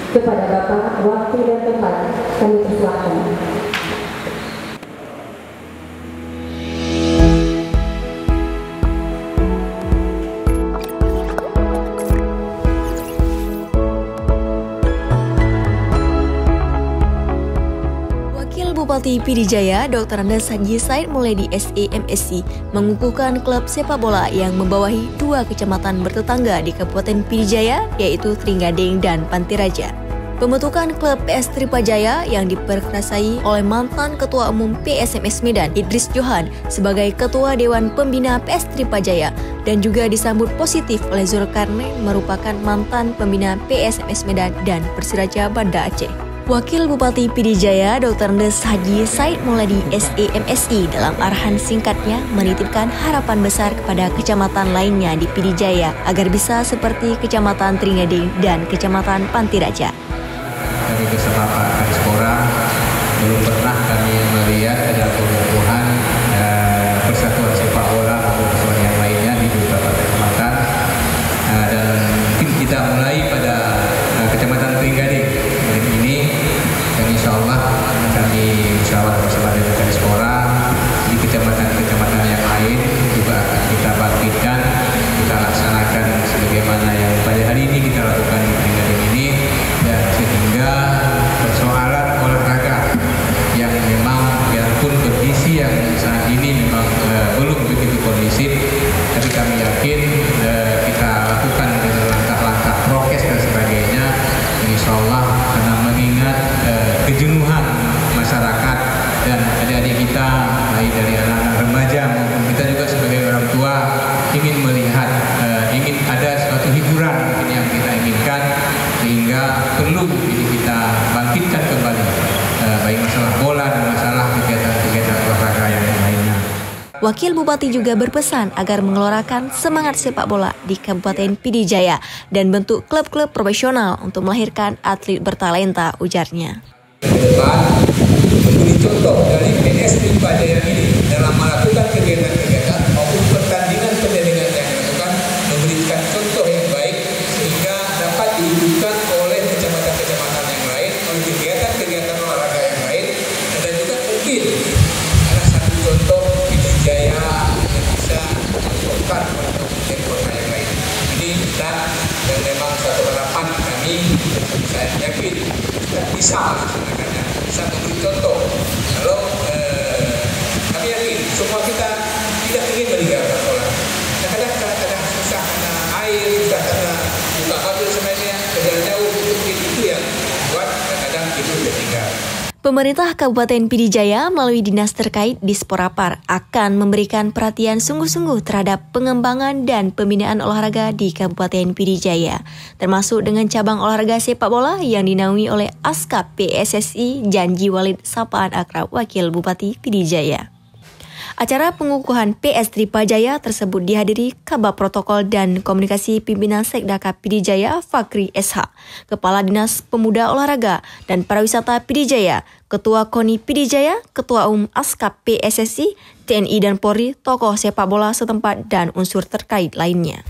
Kepada Bapak, waktu dan tempat kami persilakan. Bupati Pidijaya, Dr. Andes Haji Said Muledi SEMSC mengukuhkan klub sepak bola yang membawahi 2 kecamatan bertetangga di Kabupaten Pidijaya, yaitu Tringgading dan Pantiraja. Pembentukan klub PS Tripajaya yang diperkasai oleh mantan Ketua Umum PSMS Medan Idris Johan sebagai Ketua Dewan Pembina PS Tripajaya dan juga disambut positif oleh Zulkarnain merupakan mantan pembina PSMS Medan dan Persiraja Banda Aceh. Wakil Bupati Pidijaya, Dr. Andes Haji Said Muledi SEMSI dalam arahan singkatnya menitipkan harapan besar kepada kecamatan lainnya di Pidijaya agar bisa seperti Kecamatan Tringgading dan Kecamatan Pantiraja. Kami bersama Pak Kadispora belum pernah kami melihat ada pengukuhan persatuan sepak bola maupun persatuan yang lainnya di beberapa kecamatan, dan mungkin kita mulai pada Kecamatan Tringgading ini, dan insya Allah kami musyawarah bersama dengan Kadispora di kecamatan-kecamatan yang lain juga akan kita bangkitkan, kita laksanakan sebagaimana yang pada hari ini kita lakukan di Tringgading ini, dan sehingga persoalan olahraga yang memang biarpun kondisi yang saat ini memang belum begitu kondisif, tapi kami yakin kita lakukan dengan langkah-langkah prokes dan sebagainya, insya Allah karena mengingat kejenuhan masyarakat dan adik-adik kita, baik dari anak-anak remaja maupun kita juga sebagai orang tua ingin melihat, ingin ada suatu hiburan yang kita inginkan, sehingga perlu ini kita bangkitkan kembali baik masalah bola dan masalah kegiatan-kegiatan olahraga yang lainnya. Wakil Bupati juga berpesan agar mengelorakan semangat sepak bola di Kabupaten Pidijaya dan bentuk klub-klub profesional untuk melahirkan atlet bertalenta, ujarnya. Ke depan, memberi contoh dari PS Tripajaya ini dalam melakukan kegiatan-kegiatan maupun pertandingan-pertandingan yang dilakukan, memberikan contoh yang baik sehingga dapat diwujudkan oleh kecamatan-kecamatan yang lain, oleh kegiatan-kegiatan olahraga yang lain, dan juga mungkin ada satu contoh Pidijaya yang bisa mencontohkan untuk kota yang lain. Ini dan memang suatu harapan kami, saya yakin kita bisa melaksanakannya, bisa memberi contoh. Kalau kami yakin semua kita tidak ingin meninggalkan bola. Kadang-kadang susah karena air, susah karena buka mobil sebenarnya jalan jauh, itu yang buat kadang-kadang itu tertinggal. Pemerintah Kabupaten Pidijaya melalui dinas terkait Disporapar akan memberikan perhatian sungguh-sungguh terhadap pengembangan dan pembinaan olahraga di Kabupaten Pidijaya, termasuk dengan cabang olahraga sepak bola yang dinaungi oleh Askap PSSI Janji Walid Sapaan Akrab, Wakil Bupati Pidijaya. Acara pengukuhan PS Tripajaya tersebut dihadiri Kabak Protokol dan Komunikasi Pimpinan Sekdaka Pidijaya Fakri SH, Kepala Dinas Pemuda Olahraga dan Pariwisata Pidijaya, Ketua KONI Pidijaya, Ketua Umum Askap PSSI, TNI dan Polri, tokoh sepak bola setempat dan unsur terkait lainnya.